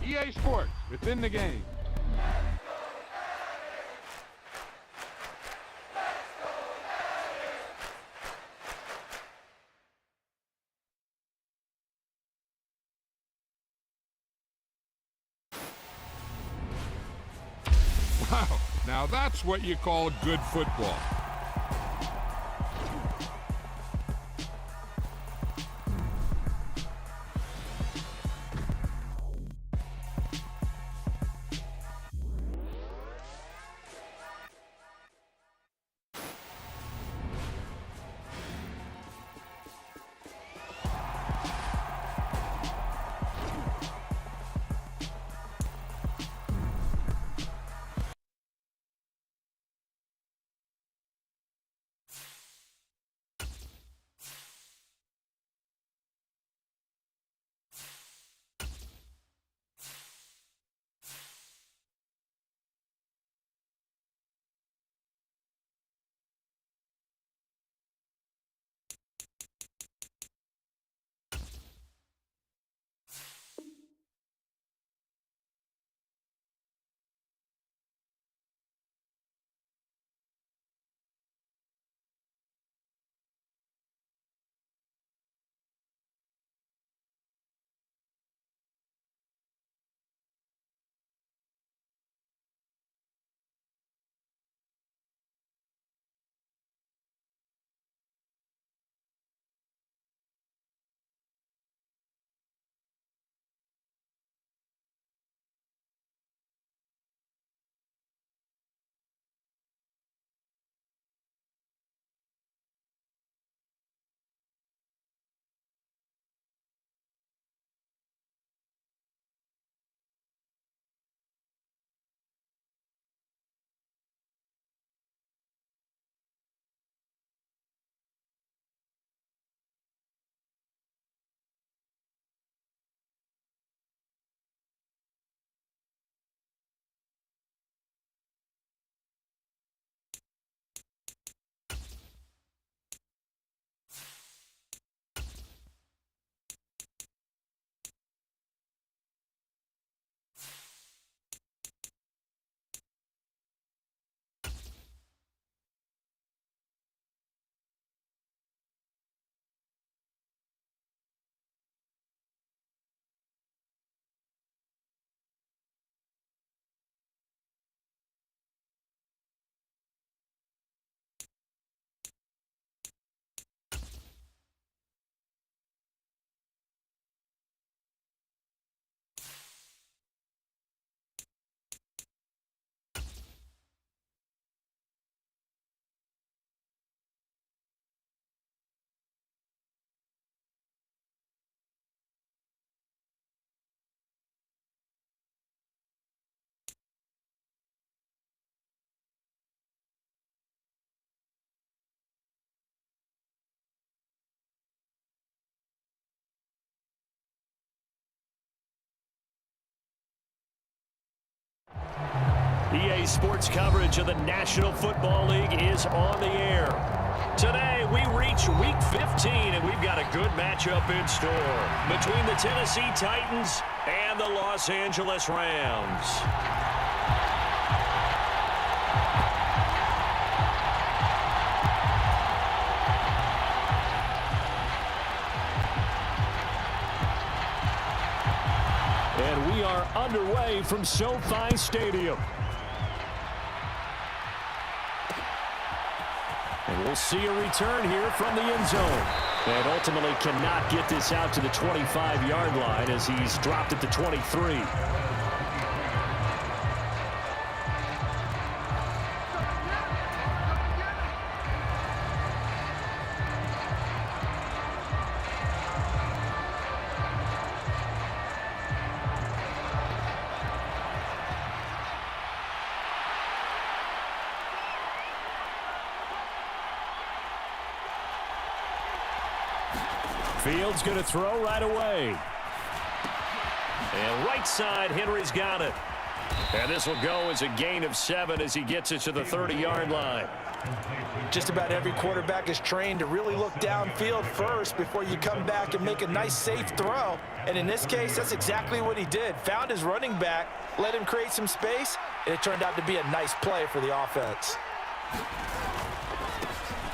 EA Sports, within the game. Wow, now that's what you call good football. EA Sports coverage of the National Football League is on the air. Today, we reach Week 15, and we've got a good matchup in store between the Tennessee Titans and the Los Angeles Rams. And we are underway from SoFi Stadium. And we'll see a return here from the end zone. And ultimately cannot get this out to the 25-yard line as he's dropped at the 23. Fields going to throw right away. And right side, Henry's got it. And this will go as a gain of 7 as he gets it to the 30-yard line. Just about every quarterback is trained to really look downfield first before you come back and make a nice, safe throw. And in this case, that's exactly what he did. Found his running back, let him create some space, and it turned out to be a nice play for the offense.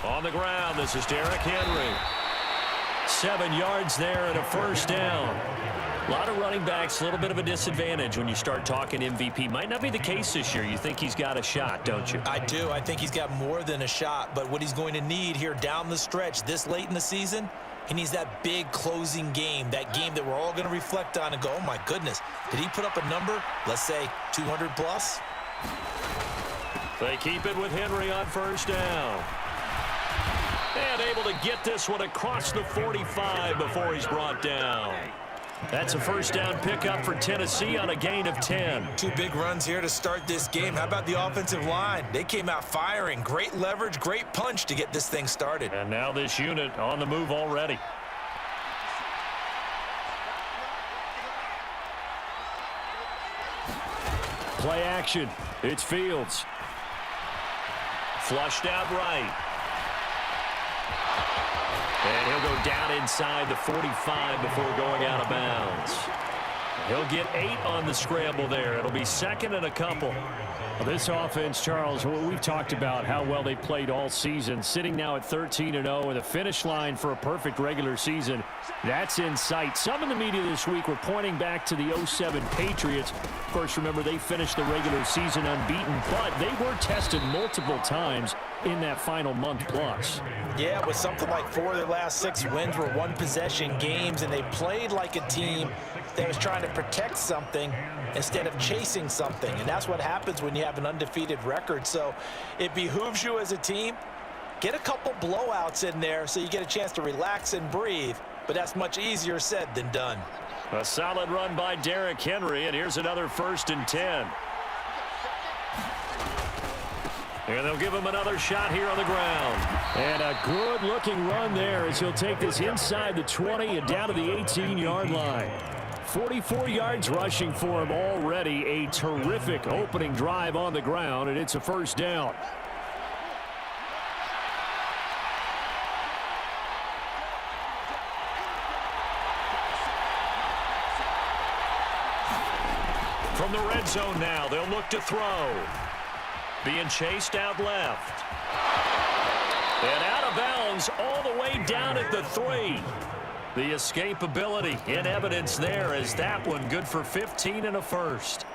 On the ground, this is Derrick Henry. 7 yards there and a first down. A lot of running backs, a little bit of a disadvantage when you start talking MVP. Might not be the case this year. You think he's got a shot, don't you? I do. I think he's got more than a shot. But what he's going to need here down the stretch this late in the season, he needs that big closing game, that game that we're all going to reflect on and go, oh, my goodness, did he put up a number, let's say 200 plus? They keep it with Henry on first down. And able to get this one across the 45 before he's brought down. That's a first down pickup for Tennessee on a gain of 10. 2 big runs here to start this game. How about the offensive line? They came out firing. Great leverage, great punch to get this thing started. And now this unit on the move already. Play action. It's Fields. Flushed out right. And he'll go down inside the 45 before going out of bounds. He'll get 8 on the scramble there. It'll be second and a couple. Well, this offense, Charles, we've talked about how well they played all season. Sitting now at 13-0 with a finish line for a perfect regular season. That's in sight. Some in the media this week were pointing back to the 07 Patriots. Of course, remember, they finished the regular season unbeaten, but they were tested multiple times in that final month plus. Yeah, with something like 4 of their last 6 wins were one-possession games, and they played like a team that was trying to protect something instead of chasing something. And that's what happens when you have an undefeated record. So it behooves you as a team, get a couple blowouts in there so you get a chance to relax and breathe. But that's much easier said than done. A solid run by Derrick Henry, and here's another 1st and 10. And they'll give him another shot here on the ground. And a good-looking run there as he'll take this inside the 20 and down to the 18-yard line. 44 yards rushing for him already. A terrific opening drive on the ground, and it's a first down. From the red zone now, they'll look to throw. Being chased out left. And out of bounds all the way down at the 3. The escapability in evidence there as that one good for 15 and a first.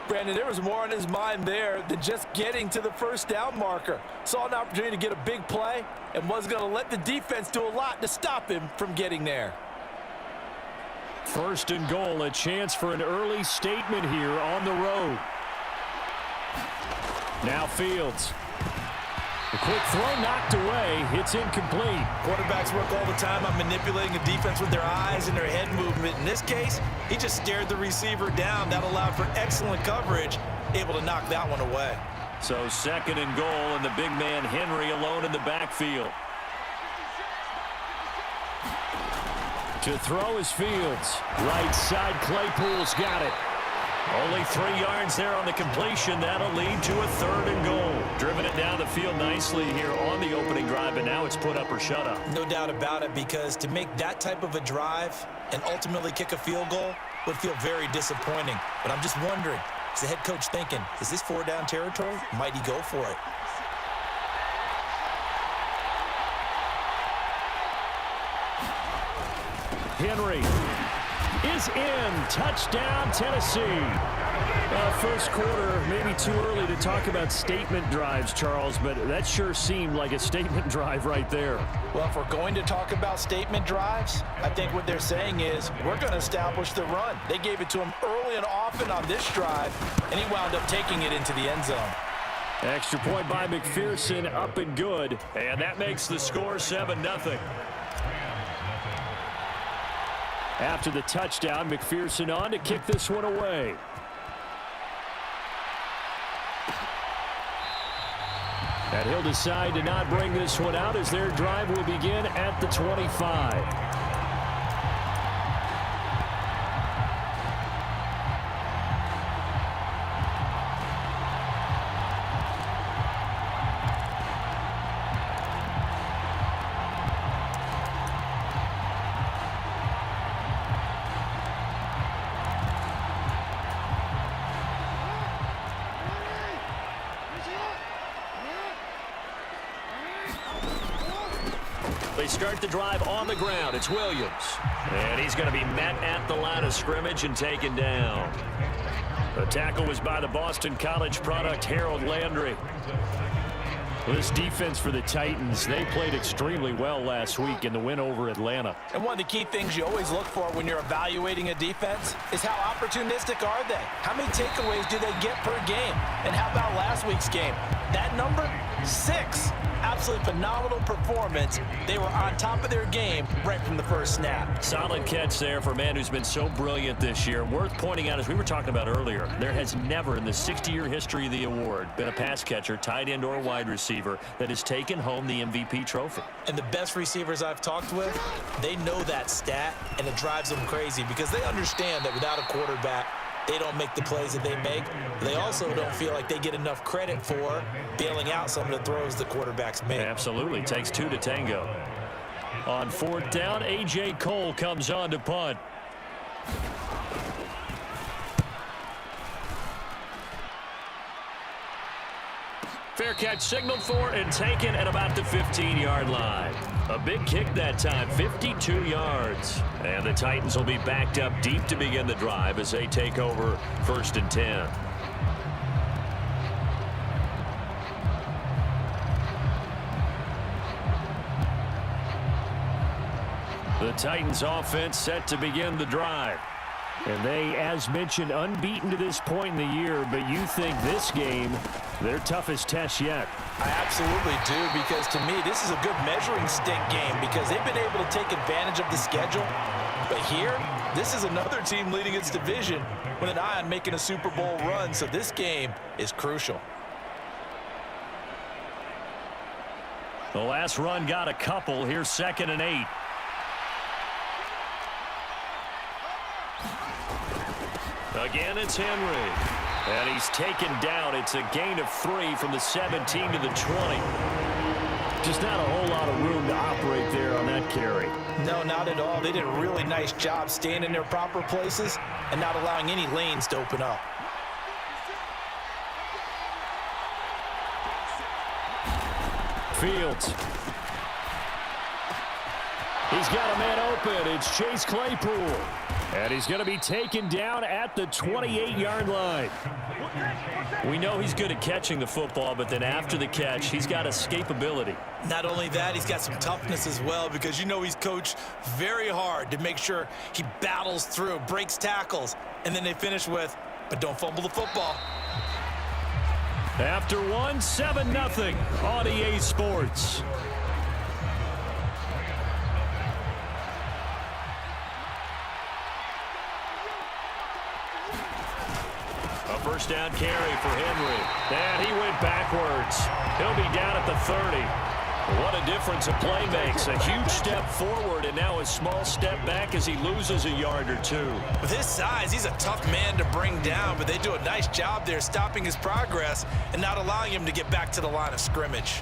Brandon, there was more on his mind there than just getting to the first down marker. Saw an opportunity to get a big play and was going to let the defense do a lot to stop him from getting there. First and goal, a chance for an early statement here on the road. Now Fields. A quick throw knocked away. It's incomplete. Quarterbacks work all the time on manipulating a defense with their eyes and their head movement. In this case, he just stared the receiver down. That allowed for excellent coverage, able to knock that one away. So second and goal, and the big man Henry alone in the backfield. To throw is Fields. Right side, Claypool's got it. Only 3 yards there on the completion. That'll lead to a 3rd and goal. Driven it down the field nicely here on the opening drive, and now it's put up or shut up. No doubt about it, because to make that type of a drive and ultimately kick a field goal would feel very disappointing. But I'm just wondering, is the head coach thinking, is this 4-down territory? Might he go for it? Henry is in. Touchdown, Tennessee. First quarter, maybe too early to talk about statement drives, Charles, but that sure seemed like a statement drive right there. Well, if we're going to talk about statement drives, I think what they're saying is we're going to establish the run. They gave it to him early and often on this drive, and he wound up taking it into the end zone. Extra point by McPherson, up and good. And that makes the score 7-0. After the touchdown, McPherson on to kick this one away. And he'll decide to not bring this one out as their drive will begin at the 25. They start the drive on the ground. It's Williams. And he's going to be met at the line of scrimmage and taken down. The tackle was by the Boston College product, Harold Landry. This defense for the Titans, they played extremely well last week in the win over Atlanta. And one of the key things you always look for when you're evaluating a defense is how opportunistic are they? How many takeaways do they get per game? And how about last week's game? That number, 6. Absolutely phenomenal performance. They were on top of their game right from the first snap. Solid catch there for a man who's been so brilliant this year. Worth pointing out, as we were talking about earlier, there has never in the 60-year history of the award been a pass catcher, tight end, or wide receiver that has taken home the MVP trophy. And the best receivers I've talked with, they know that stat, and it drives them crazy because they understand that without a quarterback, they don't make the plays that they make. They also don't feel like they get enough credit for bailing out some of the throws the quarterbacks make. Absolutely. Takes 2 to tango. On 4th down, A.J. Cole comes on to punt. Fair catch signaled for and taken at about the 15-yard line. A big kick that time, 52 yards. And the Titans will be backed up deep to begin the drive as they take over 1st and 10. The Titans offense set to begin the drive. And they, as mentioned, unbeaten to this point in the year, but you think this game, their toughest test yet. I absolutely do, because to me, this is a good measuring stick game because they've been able to take advantage of the schedule. But here, this is another team leading its division with an eye on making a Super Bowl run, so this game is crucial. The last run got a couple. Here's 2nd and 8. Again, it's Henry. And he's taken down. It's a gain of 3 from the 17 to the 20. Just not a whole lot of room to operate there on that carry. No, not at all. They did a really nice job staying in their proper places and not allowing any lanes to open up. Fields. He's got a man open. It's Chase Claypool. And he's going to be taken down at the 28-yard line. We know he's good at catching the football, but then after the catch, he's got escapability. Not only that, he's got some toughness as well because you know he's coached very hard to make sure he battles through, breaks tackles, and then they finish with, but don't fumble the football. After one, 7-0 on EA Sports. First down carry for Henry. And he went backwards. He'll be down at the 30. What a difference a play makes. A huge step forward and now a small step back as he loses a yard or two. With his size, he's a tough man to bring down, but they do a nice job there stopping his progress and not allowing him to get back to the line of scrimmage.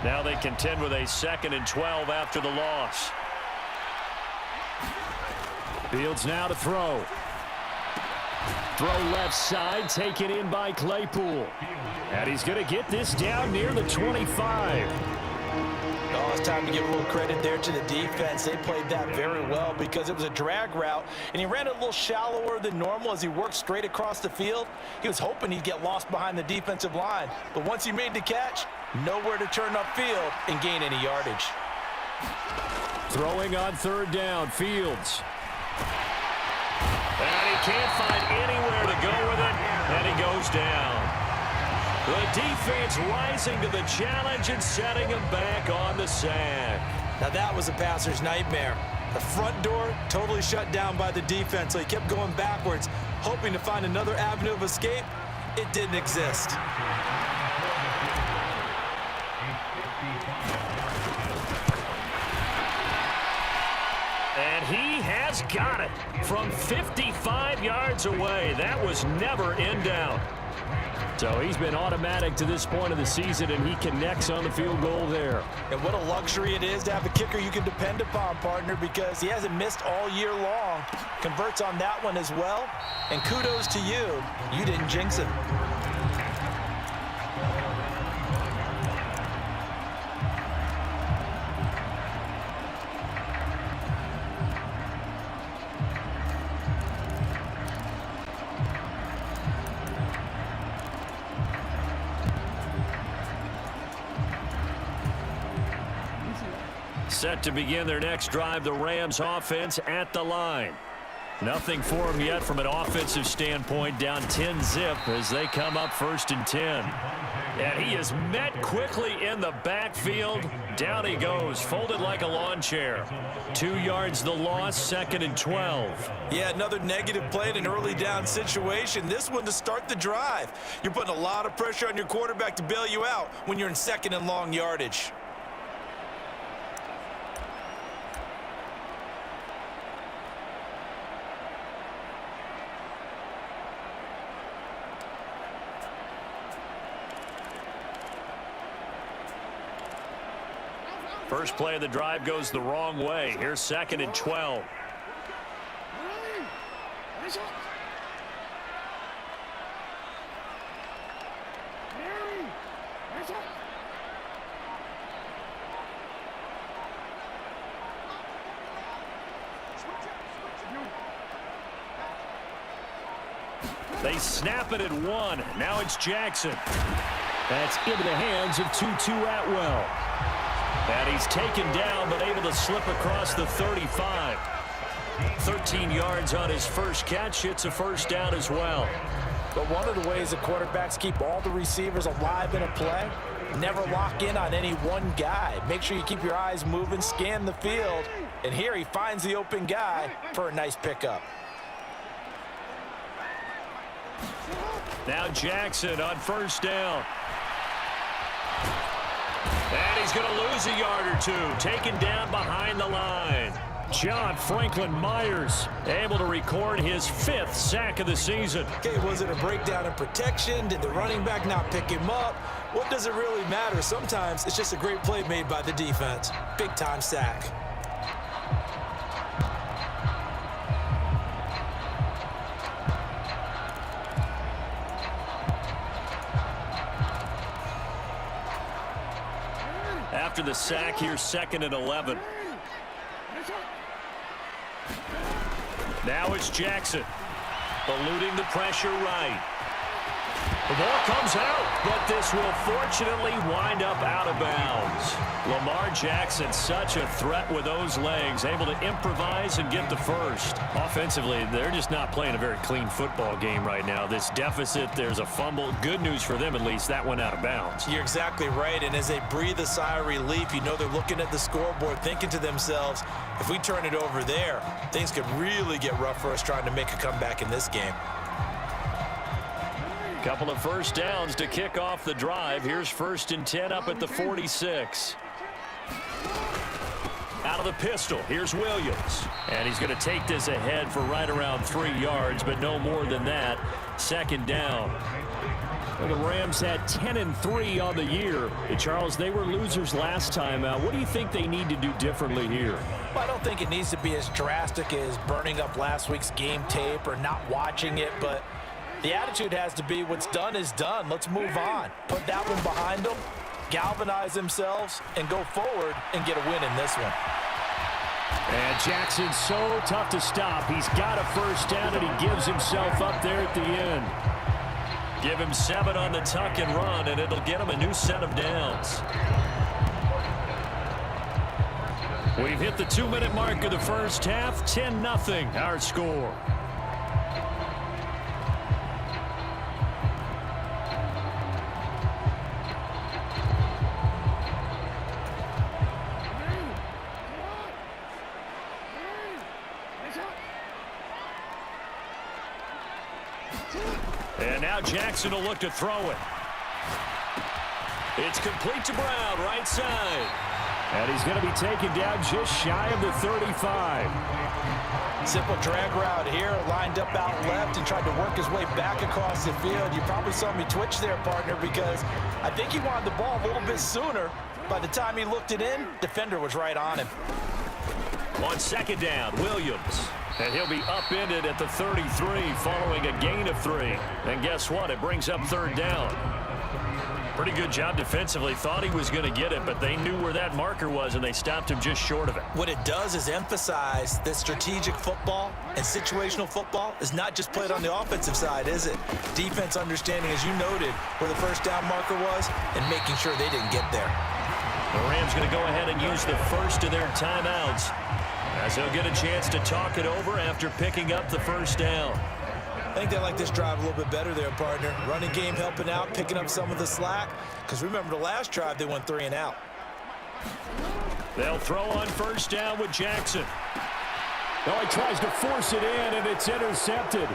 Now they contend with a 2nd and 12 after the loss. Fields now to throw. Throw left side, taken in by Claypool. And he's going to get this down near the 25. Oh, it's time to give a little credit there to the defense. They played that very well because it was a drag route, and he ran it a little shallower than normal as he worked straight across the field. He was hoping he'd get lost behind the defensive line, but once he made the catch, nowhere to turn upfield and gain any yardage. Throwing on 3rd down, Fields. And he can't find anywhere to go with it, and he goes down. The defense rising to the challenge and setting him back on the sack. Now that was a passer's nightmare. The front door totally shut down by the defense, so he kept going backwards, hoping to find another avenue of escape. It didn't exist. And he has got it from 55 yards away. That was never in doubt. So he's been automatic to this point of the season, and he connects on the field goal there. And what a luxury it is to have a kicker you can depend upon, partner, because he hasn't missed all year long. Converts on that one as well. And kudos to you. You didn't jinx him. Set to begin their next drive, the Rams offense at the line. Nothing for them yet from an offensive standpoint, down 10-zip as they come up 1st and 10. And he is met quickly in the backfield. Down he goes, folded like a lawn chair. 2 yards the loss, 2nd and 12. Yeah, another negative play in an early down situation. This one to start the drive. You're putting a lot of pressure on your quarterback to bail you out when you're in 2nd and long yardage. First play of the drive goes the wrong way. Here's 2nd and 12. They snap it at 1. Now it's Jackson. That's into the hands of Tutu Atwell. And he's taken down, but able to slip across the 35. 13 yards on his first catch. It's a 1st down as well. But one of the ways the quarterbacks keep all the receivers alive in a play, never lock in on any one guy. Make sure you keep your eyes moving, scan the field. And here he finds the open guy for a nice pickup. Now Jackson on 1st down. And he's going to lose a yard or two. Taken down behind the line. John Franklin Myers able to record his 5th sack of the season. Okay, was it a breakdown in protection? Did the running back not pick him up? What does it really matter? Sometimes it's just a great play made by the defense. Big-time sack. After the sack, here's 2nd and 11. Now it's Jackson. Eluding the pressure right. The ball comes out, but this will fortunately wind up out of bounds. Lamar Jackson, such a threat with those legs, able to improvise and get the first. Offensively, they're just not playing a very clean football game right now. This deficit, there's a fumble. Good news for them, at least. That went out of bounds. You're exactly right, and as they breathe a sigh of relief, you know they're looking at the scoreboard, thinking to themselves, if we turn it over there, things could really get rough for us trying to make a comeback in this game. Couple of first downs to kick off the drive. Here's 1st and 10 up at the 46. Out of the pistol, here's Williams. And he's going to take this ahead for right around 3 yards, but no more than that. 2nd down. Well, the Rams had 10-3 on the year. Charles, they were losers last time out. What do you think they need to do differently here? Well, I don't think it needs to be as drastic as burning up last week's game tape or not watching it, but the attitude has to be what's done is done. Let's move on. Put that one behind them, galvanize themselves, and go forward and get a win in this one. And Jackson's so tough to stop. He's got a first down, and he gives himself up there at the end. Give him 7 on the tuck and run, and it'll get him a new set of downs. We've hit the 2-minute mark of the first half. 10-0 our score. And now Jackson will look to throw it. It's complete to Brown, right side. And he's going to be taken down just shy of the 35. Simple drag route here, lined up out left and tried to work his way back across the field. You probably saw me twitch there, partner, because I think he wanted the ball a little bit sooner. By the time he looked it in, defender was right on him. On 2nd down, Williams. And he'll be upended at the 33 following a gain of 3. And guess what? It brings up 3rd down. Pretty good job defensively. Thought he was going to get it, but they knew where that marker was, and they stopped him just short of it. What it does is emphasize that strategic football and situational football is not just played on the offensive side, is it? Defense understanding, as you noted, where the first down marker was and making sure they didn't get there. The Rams going to go ahead and use the first of their timeouts, as they'll get a chance to talk it over after picking up the first down. I think they like this drive a little bit better there, partner. Running game helping out, picking up some of the slack. Because remember the last drive, they went 3 and out. They'll throw on first down with Jackson. Oh, he tries to force it in, and it's intercepted.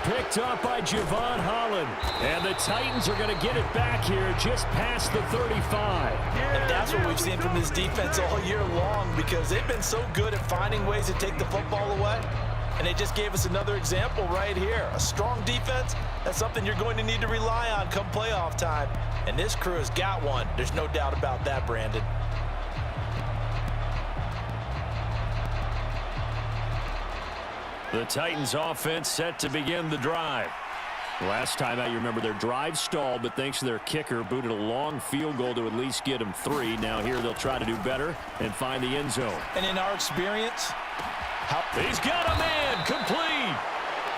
Picked up by Javon Holland. And the Titans are going to get it back here just past the 35. And that's what we've seen from this defense all year long, because they've been so good at finding ways to take the football away. And they just gave us another example right here. A strong defense, that's something you're going to need to rely on come playoff time. And this crew has got one. There's no doubt about that, Brandon. The Titans offense set to begin the drive. Last time out, you remember their drive stalled, but thanks to their kicker, booted a long field goal to at least get them 3. Now here they'll try to do better and find the end zone. And in our experience, he's got a man complete.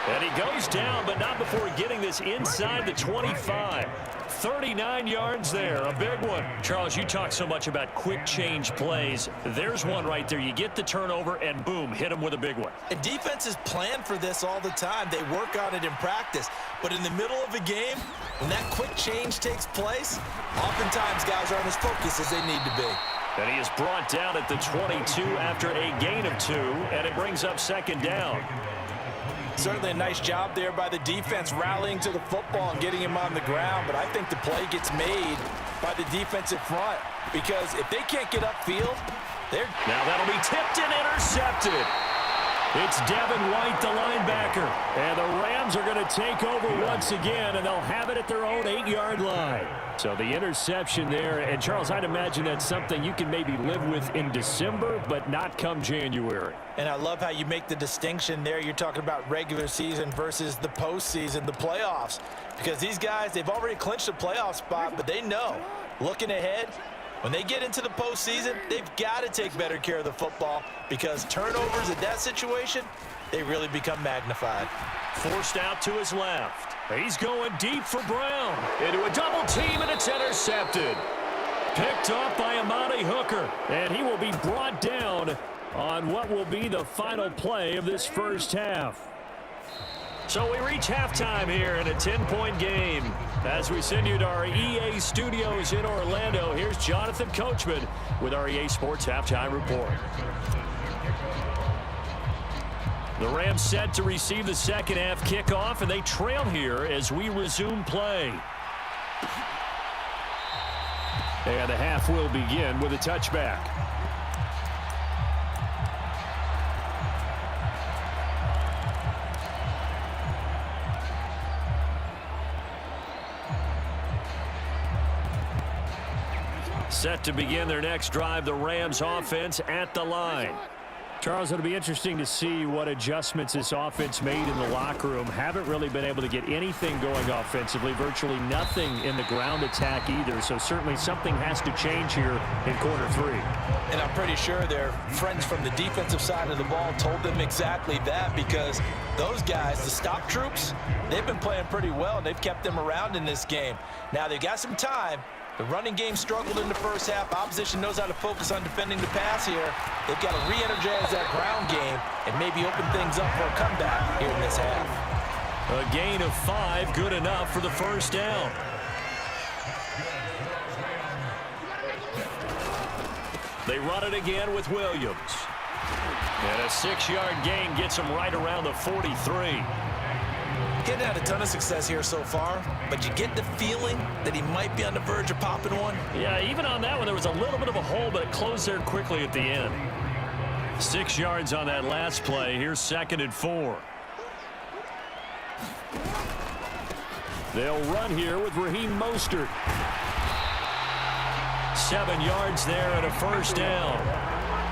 And he goes down, but not before getting this inside the 25. 39 yards there, a big one. Charles, you talk so much about quick change plays. There's one right there. You get the turnover, and boom, hit him with a big one. And defenses plan for this all the time. They work on it in practice. But in the middle of a game, when that quick change takes place, oftentimes guys aren't as focused as they need to be. And he is brought down at the 22 after a gain of 2, and it brings up 2nd down. Certainly a nice job there by the defense rallying to the football and getting him on the ground, but I think the play gets made by the defensive front, because if they can't get upfield, they're... Now that'll be tipped and intercepted. It's Devin White, the linebacker. And the Rams are going to take over once again, and they'll have it at their own 8-yard line. So the interception there. And, Charles, I'd imagine that's something you can maybe live with in December, but not come January. And I love how you make the distinction there. You're talking about regular season versus the postseason, the playoffs. Because these guys, they've already clinched a playoff spot, but they know, looking ahead, when they get into the postseason, they've got to take better care of the football, because turnovers in that situation, they really become magnified. Forced out to his left. He's going deep for Brown. Into a double team, and it's intercepted. Picked off by Amani Hooker. And he will be brought down on what will be the final play of this first half. So we reach halftime here in a 10-point game. As we send you to our EA studios in Orlando, here's Jonathan Coachman with our EA Sports Halftime Report. The Rams set to receive the second half kickoff, and they trail here as we resume play. And the half will begin with a touchback. Set to begin their next drive, the Rams offense at the line. Charles, it'll be interesting to see what adjustments this offense made in the locker room. Haven't really been able to get anything going offensively, virtually nothing in the ground attack either. So certainly something has to change here in quarter three. And I'm pretty sure their friends from the defensive side of the ball told them exactly that, because those guys, the stop troops, they've been playing pretty well, and they've kept them around in this game. Now they've got some time. The running game struggled in the first half. Opposition knows how to focus on defending the pass here. They've got to re-energize that ground game and maybe open things up for a comeback here in this half. A gain of 5, good enough for the first down. They run it again with Williams. And a 6-yard gain gets them right around the 43. Getting had a ton of success here so far, but you get the feeling that he might be on the verge of popping one. Yeah, even on that one, there was a little bit of a hole, but it closed there quickly at the end. 6 yards on that last play. Here's 2nd and 4. They'll run here with Raheem Mostert. 7 yards there and a first down.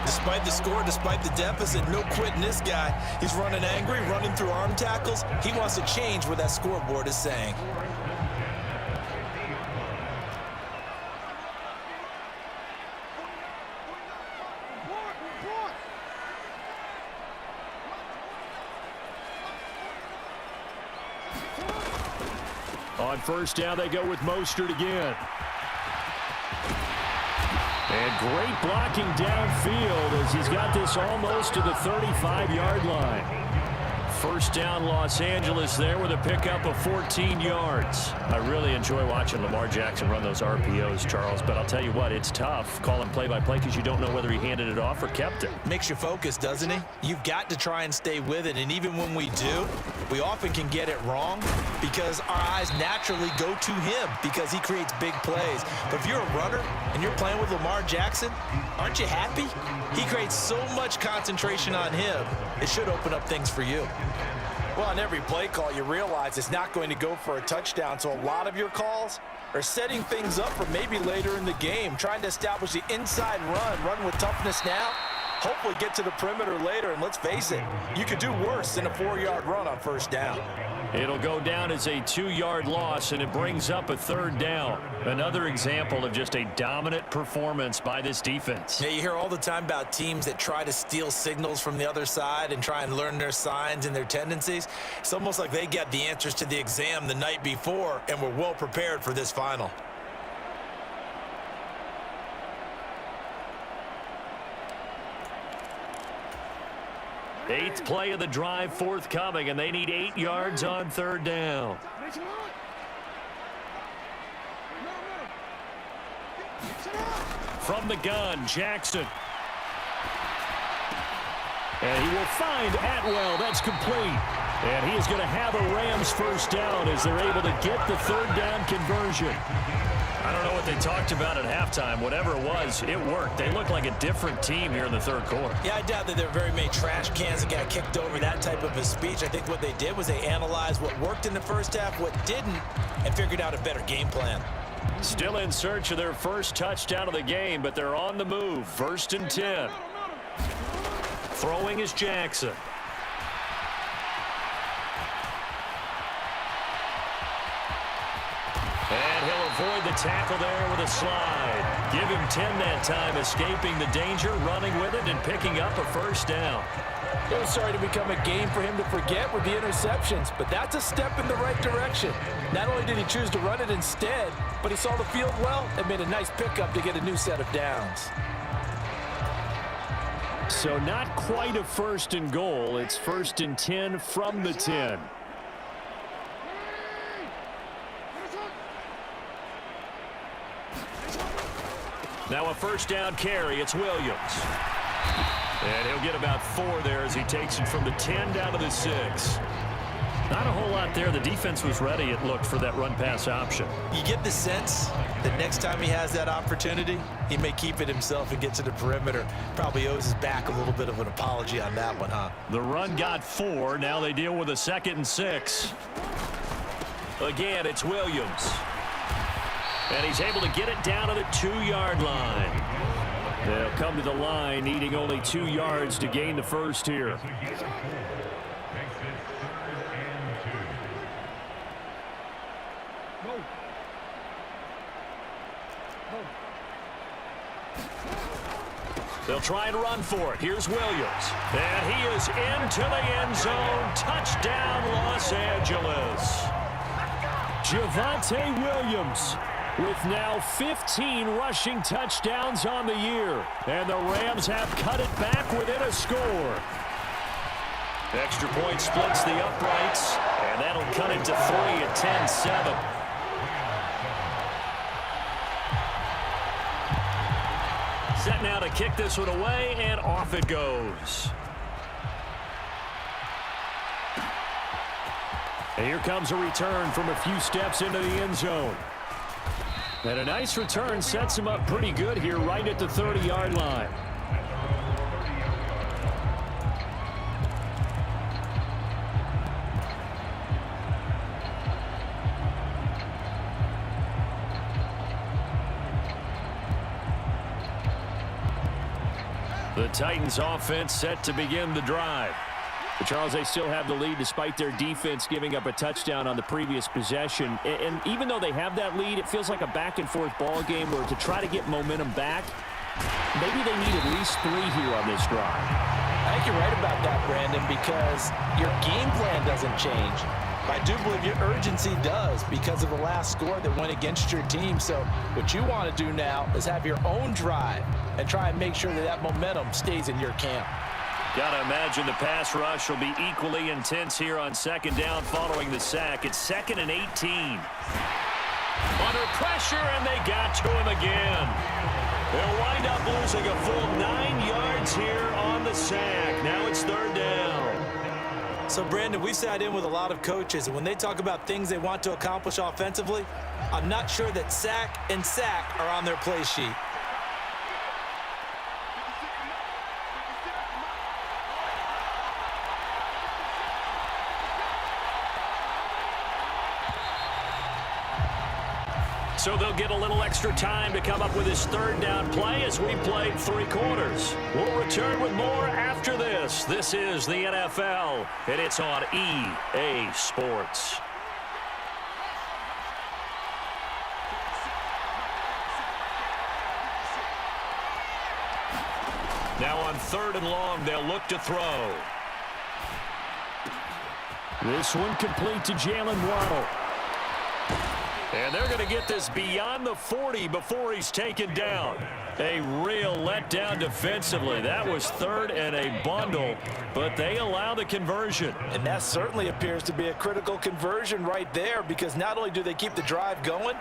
Despite the score, despite the deficit, no quitting this guy. He's running angry, running through arm tackles. He wants to change what that scoreboard is saying. On first down, they go with Mostert again. And great blocking downfield as he's got this almost to the 35-yard line. First down, Los Angeles there with a pickup of 14 yards. I really enjoy watching Lamar Jackson run those RPOs, Charles, but I'll tell you what, it's tough calling play-by-play because you don't know whether he handed it off or kept it. Makes you focus, doesn't he? You've got to try and stay with it, and even when we do, we often can get it wrong because our eyes naturally go to him because he creates big plays. But if you're a runner and you're playing with Lamar Jackson, aren't you happy? He creates so much concentration on him, it should open up things for you. Well, on every play call, you realize it's not going to go for a touchdown, so a lot of your calls are setting things up for maybe later in the game, trying to establish the inside run with toughness now, hopefully get to the perimeter later, and let's face it, you could do worse than a 4-yard run on first down. It'll go down as a 2-yard loss, and it brings up a 3rd down. Another example of just a dominant performance by this defense. Yeah, you hear all the time about teams that try to steal signals from the other side and try and learn their signs and their tendencies. It's almost like they got the answers to the exam the night before and were well prepared for this final. Eighth play of the drive forthcoming, and they need 8 yards on 3rd down. From the gun, Jackson. And he will find Atwell. That's complete. And he is going to have a Rams first down as they're able to get the 3rd down conversion. I don't know what they talked about at halftime. Whatever it was, it worked. They look like a different team here in the 3rd quarter. Yeah, I doubt that there are very many trash cans that got kicked over that type of a speech. I think what they did was they analyzed what worked in the first half, what didn't, and figured out a better game plan. Still in search of their first touchdown of the game, but they're on the move. 1st and 10. Throwing is Jackson. And he'll avoid the tackle there with a slide. Give him 10 that time, escaping the danger, running with it, and picking up a first down. It was starting to become a game for him to forget with the interceptions, but that's a step in the right direction. Not only did he choose to run it instead, but he saw the field well and made a nice pickup to get a new set of downs. So not quite a 1st and goal. It's 1st and 10 from the 10. Now a first down carry. It's Williams. And he'll get about 4 there as he takes it from the 10 down to the 6. Not a whole lot there. The defense was ready, it looked, for that run-pass option. You get the sense that next time he has that opportunity, he may keep it himself and get to the perimeter. Probably owes his back a little bit of an apology on that one, huh? The run got 4. Now they deal with a 2nd and 6. Again, it's Williams. And he's able to get it down to the 2-yard line. They'll come to the line, needing only 2 yards to gain the first here. They'll try and run for it. Here's Williams. And he is into the end zone. Touchdown, Los Angeles. Javonte Williams with now 15 rushing touchdowns on the year. And the Rams have cut it back within a score. Extra point splits the uprights. And that'll cut it to 3 at 10-7. Set now to kick this one away, and off it goes. And here comes a return from a few steps into the end zone. And a nice return sets him up pretty good here right at the 30-yard line. The Titans offense set to begin the drive. But Charles, they still have the lead despite their defense giving up a touchdown on the previous possession. And even though they have that lead, it feels like a back-and-forth ball game where to try to get momentum back, maybe they need at least 3 here on this drive. I think you're right about that, Brandon, because your game plan doesn't change. I do believe your urgency does because of the last score that went against your team. So what you want to do now is have your own drive and try and make sure that that momentum stays in your camp. Got to imagine the pass rush will be equally intense here on 2nd down following the sack. It's 2nd and 18. Under pressure, and they got to him again. They'll wind up losing a full 9 yards here on the sack. Now it's 3rd down. So, Brandon, we sat in with a lot of coaches, and when they talk about things they want to accomplish offensively, I'm not sure that sack and sack are on their play sheet. So they'll get a little extra time to come up with his 3rd down play as we played 3 quarters. We'll return with more after this. This is the NFL, and it's on EA Sports. Now on 3rd and long, they'll look to throw. This one complete to Jalen Waddle. And they're going to get this beyond the 40 before he's taken down. A real letdown defensively. That was 3rd and a bundle, but they allow the conversion. And that certainly appears to be a critical conversion right there, because not only do they keep the drive going,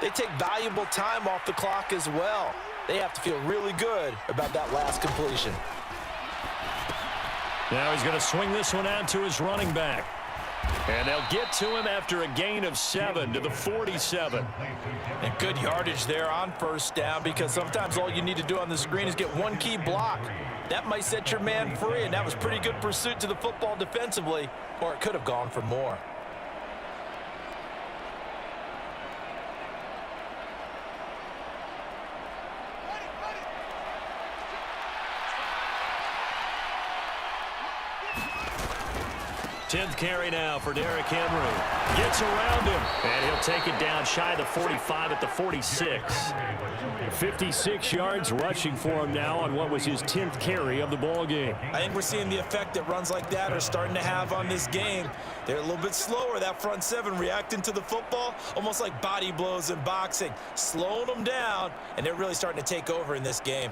they take valuable time off the clock as well. They have to feel really good about that last completion. Now he's going to swing this one out to his running back. And they'll get to him after a gain of 7 to the 47. And good yardage there on 1st down, because sometimes all you need to do on the screen is get one key block. That might set your man free, and that was pretty good pursuit to the football defensively, or it could have gone for more. Tenth carry now for Derrick Henry. Gets around him, and he'll take it down shy of the 45 at the 46. 56 yards rushing for him now on what was his 10th carry of the ball game. I think we're seeing the effect that runs like that are starting to have on this game. They're a little bit slower, that front 7, reacting to the football, almost like body blows in boxing, slowing them down, and they're really starting to take over in this game.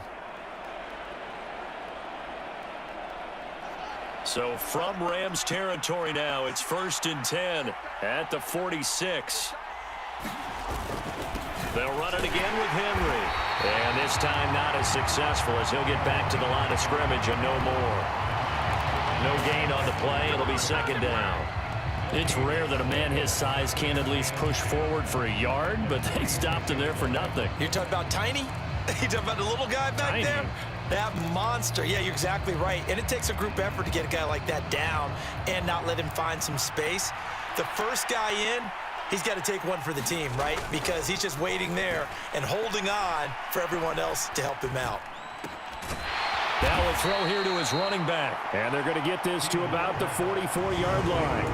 So from Rams territory now, it's 1st and 10 at the 46. They'll run it again with Henry. And this time not as successful as he'll get back to the line of scrimmage and no more. No gain on the play. It'll be second down. It's rare that a man his size can at least push forward for a yard, but they stopped him there for nothing. You're talking about Tiny? You're talking about the little guy back Tiny. there? That monster. Yeah, you're exactly right. And it takes a group effort to get a guy like that down and not let him find some space. The first guy in, he's got to take one for the team, right? Because he's just waiting there and holding on for everyone else to help him out. Now a throw here to his running back. And they're going to get this to about the 44-yard line.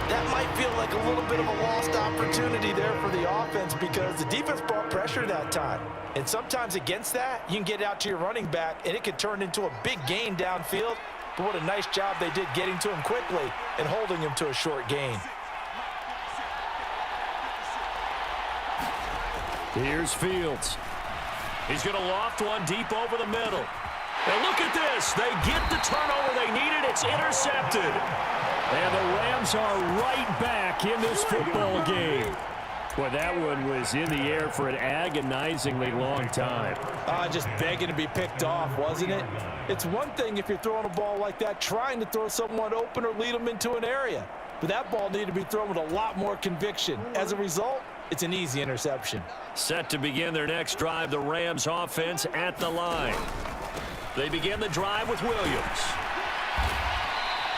That might feel like a little bit of a lost opportunity there for the offense because the defense brought pressure that time. And sometimes against that, you can get out to your running back, and it could turn into a big gain downfield. But what a nice job they did getting to him quickly and holding him to a short gain. Here's Fields. He's going to loft one deep over the middle. And look at this. They get the turnover they needed. It's intercepted. And the Rams are right back in this football game. Boy, that one was in the air for an agonizingly long time. Just begging to be picked off, wasn't it? It's one thing if you're throwing a ball like that, trying to throw someone open or lead them into an area. But that ball needed to be thrown with a lot more conviction. As a result, it's an easy interception. Set to begin their next drive, the Rams offense at the line. They begin the drive with Williams.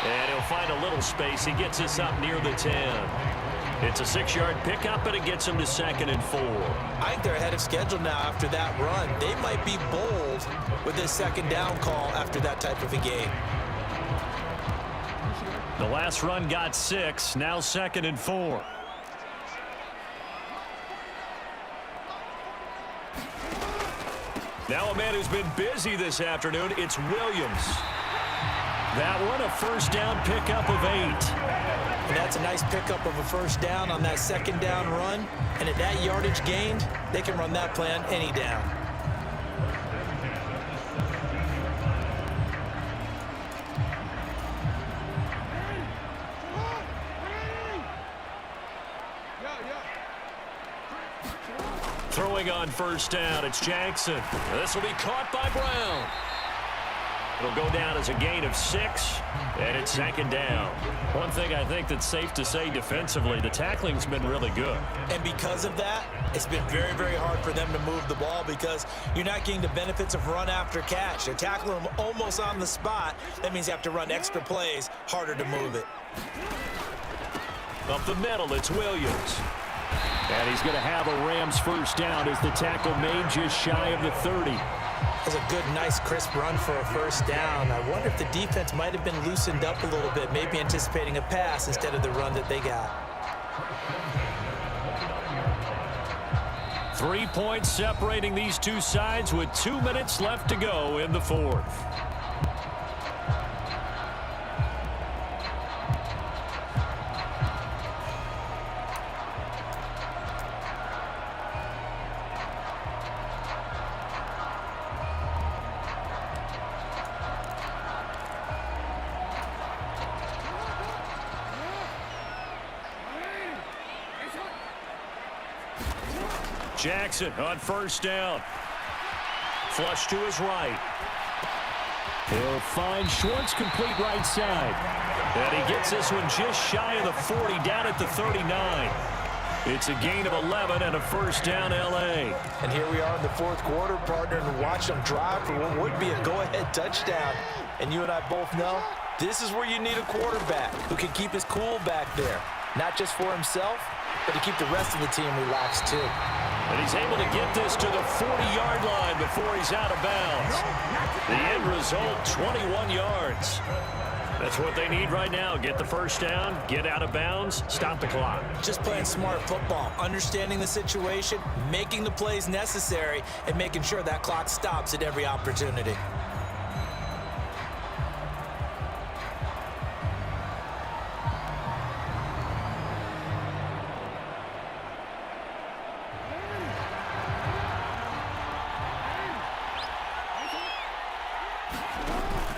And he'll find a little space. He gets us up near the 10. It's a 6-yard pickup, and it gets him to 2nd and 4. I think they're ahead of schedule now after that run. They might be bold with this second down call after that type of a game. The last run got 6, now 2nd and 4. Now a man who's been busy this afternoon, it's Williams. That one a first down pickup of 8. And that's a nice pickup of a first down on that second down run. And at that yardage gained, they can run that play on any down. Throwing on first down, it's Jackson. This will be caught by Brown. It'll go down as a gain of 6, and it's 2nd down. One thing I think that's safe to say defensively, the tackling's been really good. And because of that, it's been very, very hard for them to move the ball because you're not getting the benefits of run after catch. They're tackling them almost on the spot. That means you have to run extra plays, harder to move it. Up the middle, it's Williams. And he's going to have a Rams first down as the tackle made just shy of the 30. That's a good, nice, crisp run for a first down. I wonder if the defense might have been loosened up a little bit, maybe anticipating a pass instead of the run that they got. 3 points separating these two sides with 2 minutes left to go in the fourth. Jackson on first down. Flush to his right. He'll find Schwartz complete right side. And he gets this one just shy of the 40, down at the 39. It's a gain of 11 and a first down, L.A. And here we are in the fourth quarter, partner, and watch them drive for what would be a go-ahead touchdown. And you and I both know this is where you need a quarterback who can keep his cool back there. Not just for himself, but to keep the rest of the team relaxed, too. And he's able to get this to the 40-yard line before he's out of bounds. The end result, 21 yards. That's what they need right now. Get the first down, get out of bounds, stop the clock. Just playing smart football, understanding the situation, making the plays necessary, and making sure that clock stops at every opportunity.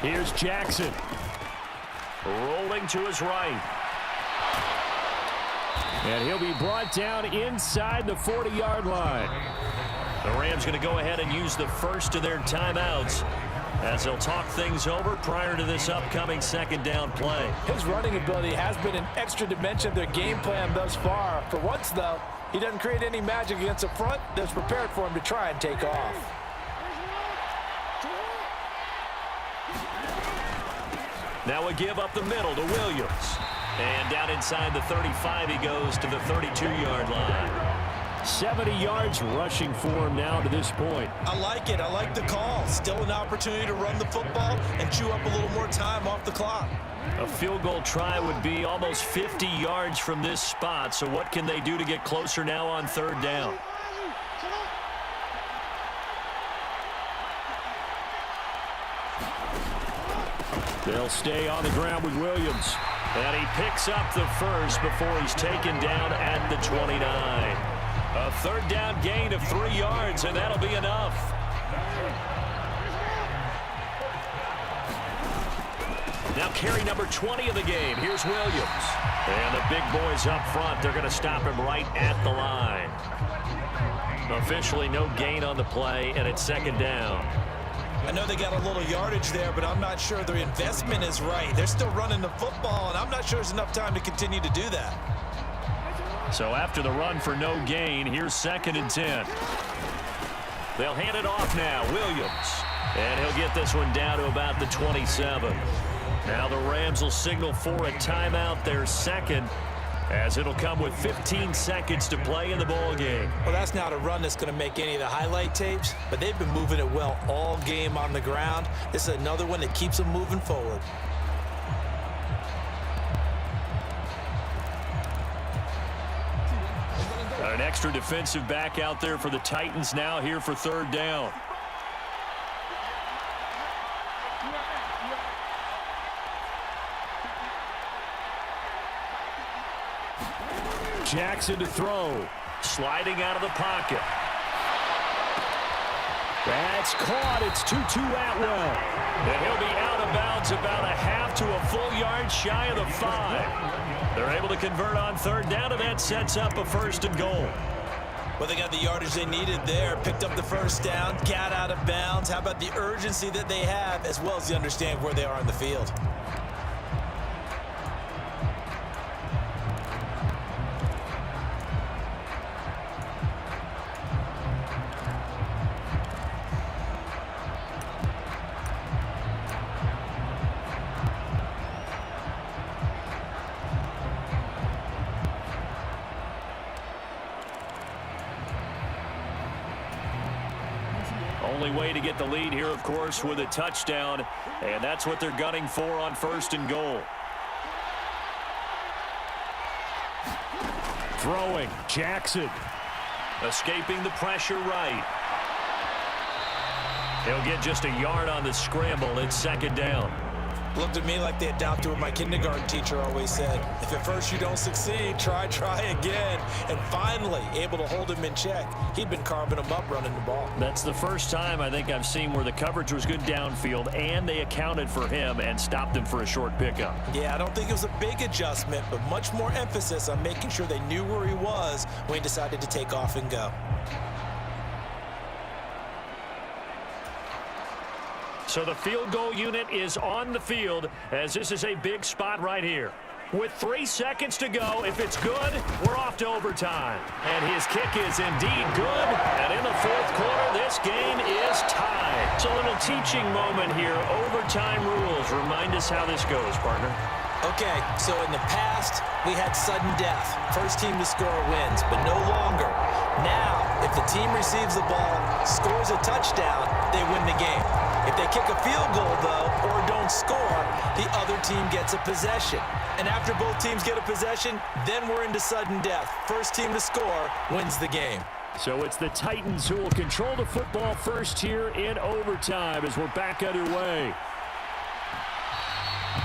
Here's Jackson. Rolling to his right. And he'll be brought down inside the 40-yard line. The Rams going to go ahead and use the first of their timeouts as they'll talk things over prior to this upcoming second down play. His running ability has been an extra dimension of their game plan thus far. For once, though, he doesn't create any magic against the front that's prepared for him to try and take off. Now a give up the middle to Williams. And down inside the 35, he goes to the 32-yard line. 70 yards rushing for him now to this point. I like it. I like the call. Still an opportunity to run the football and chew up a little more time off the clock. A field goal try would be almost 50 yards from this spot. So what can they do to get closer now on third down? They'll stay on the ground with Williams. And he picks up the first before he's taken down at the 29. A third down gain of 3 yards, and that'll be enough. Now carry number 20 of the game. Here's Williams. And the big boys up front, they're going to stop him right at the line. Officially no gain on the play, and it's second down. I know they got a little yardage there, but I'm not sure their investment is right. They're still running the football, and I'm not sure there's enough time to continue to do that. So after the run for no gain, here's 2nd and 10. They'll hand it off now, Williams. And he'll get this one down to about the 27. Now the Rams will signal for a timeout, their second, as it'll come with 15 seconds to play in the ball game. Well, that's not a run that's going to make any of the highlight tapes, but they've been moving it well all game on the ground. This is another one that keeps them moving forward. Got an extra defensive back out there for the Titans now here for third down. Jackson to throw. Sliding out of the pocket. That's caught. It's Tutu Atwell. And he'll be out of bounds about a half to a full yard shy of the 5. They're able to convert on third down, and that sets up a 1st and goal. Well, they got the yardage they needed there, picked up the first down, got out of bounds. How about the urgency that they have, as well as the understanding where they are on the field? Only way to get the lead here, of course, with a touchdown, and that's what they're gunning for on 1st and goal. Throwing. Jackson. Escaping the pressure right. He'll get just a yard on the scramble. It's 2nd down. Looked at me like they adopted what my kindergarten teacher always said. If at first you don't succeed, try again. And finally, able to hold him in check. He'd been carving him up running the ball. That's the first time I think I've seen where the coverage was good downfield and they accounted for him and stopped him for a short pickup. Yeah, I don't think it was a big adjustment, but much more emphasis on making sure they knew where he was when he decided to take off and go. So the field goal unit is on the field as this is a big spot right here. With 3 seconds to go, if it's good, we're off to overtime. And his kick is indeed good. And in the 4th quarter, this game is tied. It's a little teaching moment here. Overtime rules. Remind us how this goes, partner. Okay, so in the past, we had sudden death. First team to score wins, but no longer. Now, if the team receives the ball, scores a touchdown, they win the game. If they kick a field goal, though, or don't score, the other team gets a possession. And after both teams get a possession, then we're into sudden death. First team to score wins the game. So it's the Titans who will control the football first here in overtime as we're back underway.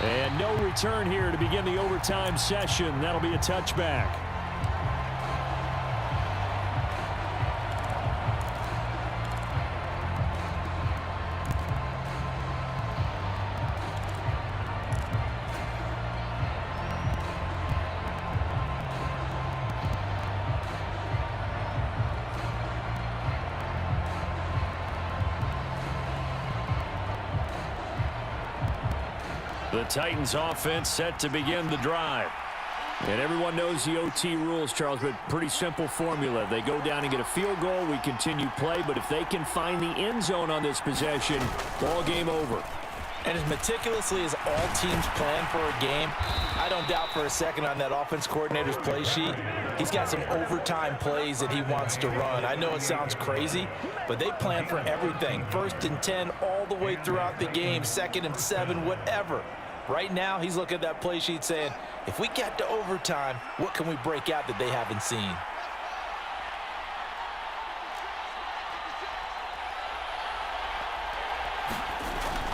And no return here to begin the overtime session. That'll be a touchback. The Titans offense set to begin the drive. And everyone knows the OT rules, Charles, but pretty simple formula. They go down and get a field goal, we continue play, but if they can find the end zone on this possession, ball game over. And as meticulously as all teams plan for a game, I don't doubt for a second on that offense coordinator's play sheet, he's got some overtime plays that he wants to run. I know it sounds crazy, but they plan for everything. 1st and 10 all the way throughout the game, 2nd and 7, whatever. Right now, he's looking at that play sheet saying, if we get to overtime, what can we break out that they haven't seen?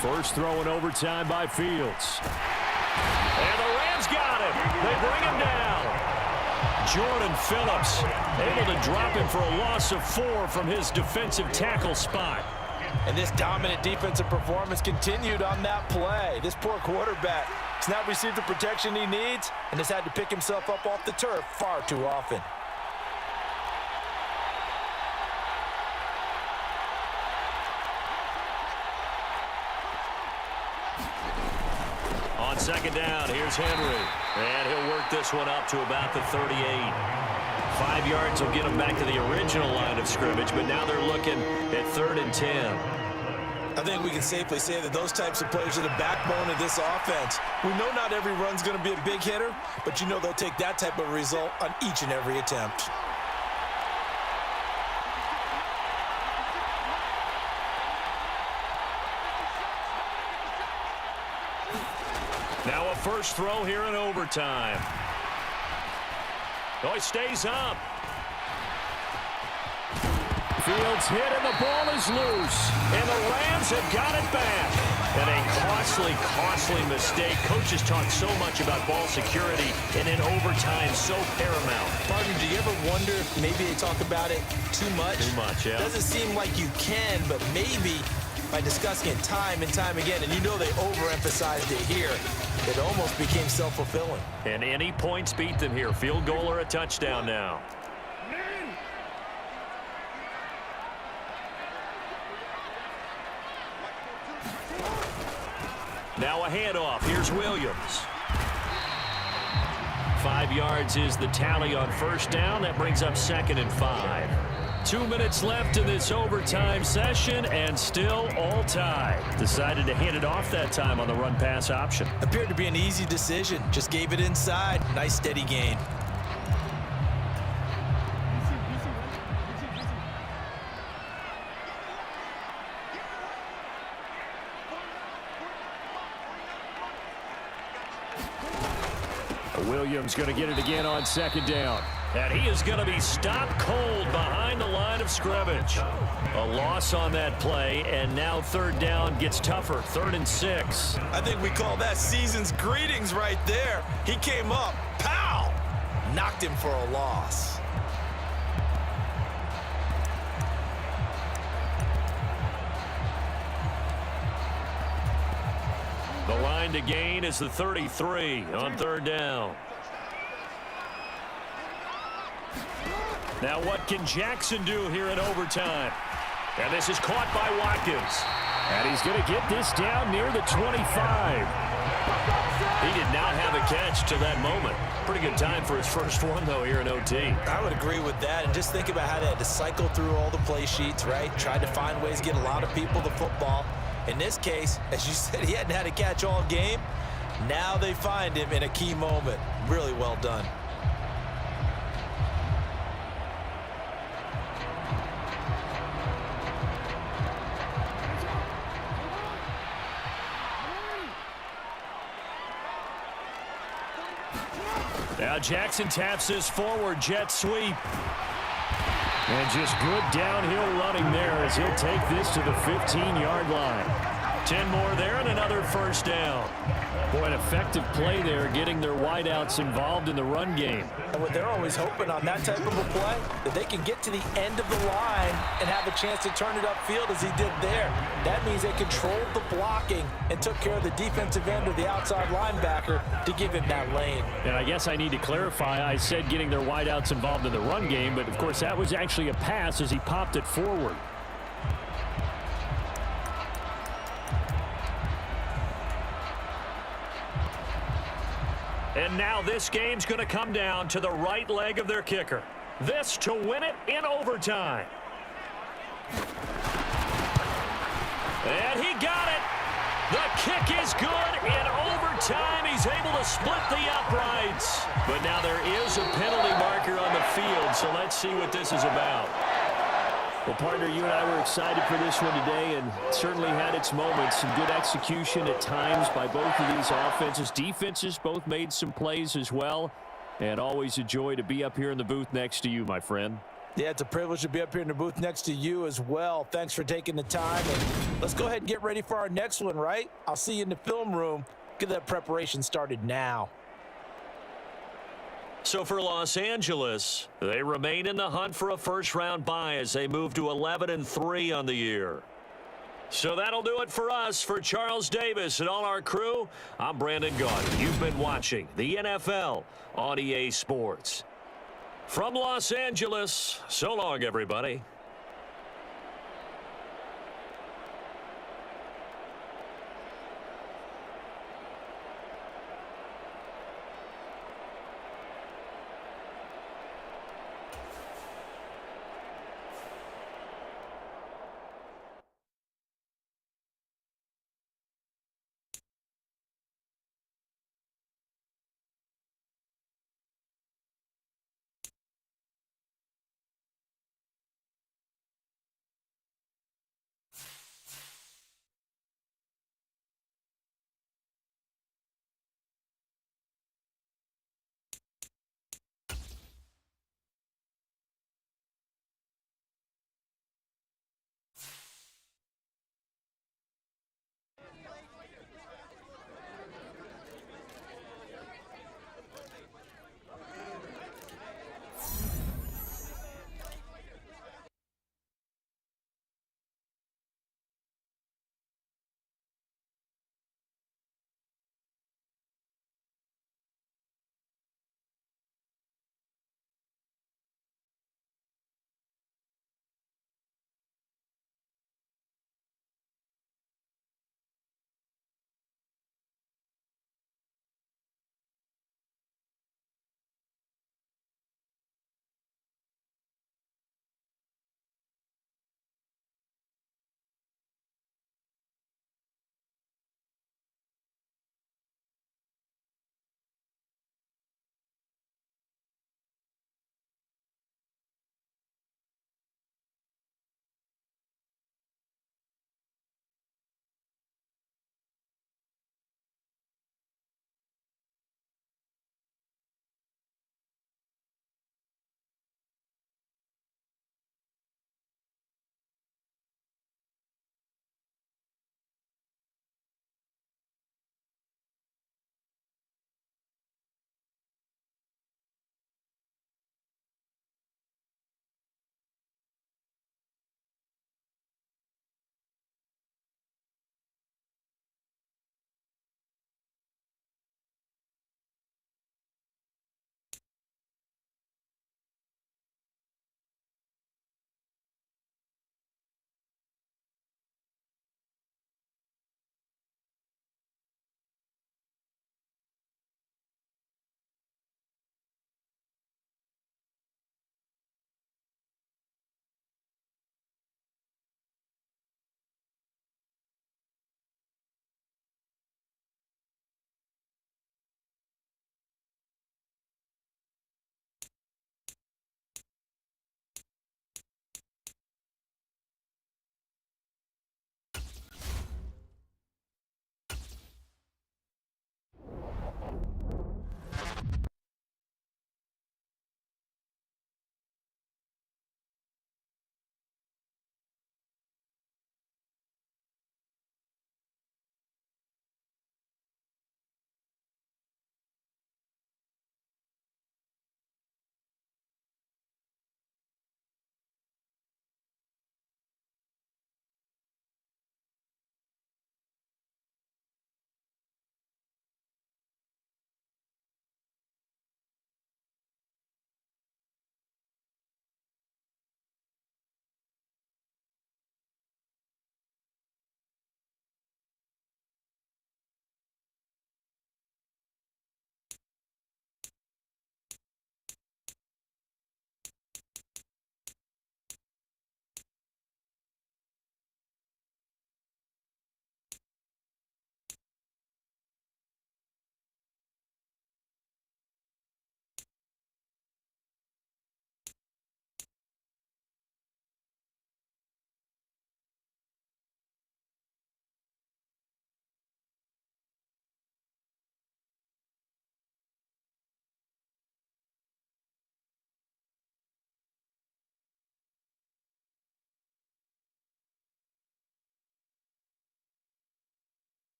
First throw in overtime by Fields. And the Rams got him. They bring him down. Jordan Phillips able to drop him for a loss of 4 from his defensive tackle spot. And this dominant defensive performance continued on that play. This poor quarterback has not received the protection he needs and has had to pick himself up off the turf far too often. On 2nd down, here's Henry. And he'll work this one up to about the 38. 5 yards will get them back to the original line of scrimmage, but now they're looking at 3rd and 10. I think we can safely say that those types of players are the backbone of this offense. We know not every run's going to be a big hitter, but you know they'll take that type of result on each and every attempt. Now a first throw here in overtime. Oh, he stays up. Fields hit and the ball is loose. And the Rams have got it back. And a costly mistake. Coaches talk so much about ball security, and in overtime, so paramount. Partner, do you ever wonder if maybe they talk about it too much? Too much, yeah. Doesn't seem like you can, but maybe by discussing it time and time again, and you know they overemphasized it here, it almost became self-fulfilling. And any points beat them here. Field goal or a touchdown now. Now a handoff. Here's Williams. 5 yards is the tally on first down. That brings up 2nd and 5. 2 minutes left in this overtime session, and still all tied. Decided to hand it off that time on the run-pass option. Appeared to be an easy decision. Just gave it inside. Nice steady gain. Williams going to get it again on 2nd down. And he is going to be stopped cold behind the line of scrimmage. A loss on that play, and now 3rd down gets tougher. 3rd and 6. I think we call that season's greetings right there. He came up, pow! Knocked him for a loss. The line to gain is the 33 on 3rd down. Now what can Jackson do here in overtime? And this is caught by Watkins. And he's going to get this down near the 25. He did not have a catch to that moment. Pretty good time for his first one, though, here in OT. I would agree with that. And just think about how they had to cycle through all the play sheets, right? Tried to find ways to get a lot of people the football. In this case, as you said, he hadn't had a catch all game. Now they find him in a key moment. Really well done. Now Jackson taps his forward jet sweep. And just good downhill running there as he'll take this to the 15-yard line. 10 more there and another first down. Boy, an effective play there, getting their wideouts involved in the run game. And what they're always hoping on that type of a play, that they can get to the end of the line and have a chance to turn it upfield as he did there. That means they controlled the blocking and took care of the defensive end or the outside linebacker to give him that lane. And I guess I need to clarify, I said getting their wideouts involved in the run game, but of course that was actually a pass as he popped it forward. And now this game's going to come down to the right leg of their kicker. This to win it in overtime. And he got it. The kick is good. In overtime, he's able to split the uprights. But now there is a penalty marker on the field, so let's see what this is about. Well, partner, you and I were excited for this one today, and certainly had its moments. Some good execution at times by both of these offenses. Defenses both made some plays as well. And always a joy to be up here in the booth next to you, my friend. Yeah, it's a privilege to be up here in the booth next to you as well. Thanks for taking the time. And let's go ahead and get ready for our next one, right? I'll see you in the film room. Get that preparation started now. So for Los Angeles, they remain in the hunt for a first-round bye as they move to 11-3 on the year. So that'll do it for us. For Charles Davis and all our crew, I'm Brandon Gaudin. You've been watching the NFL on EA Sports. From Los Angeles, so long, everybody.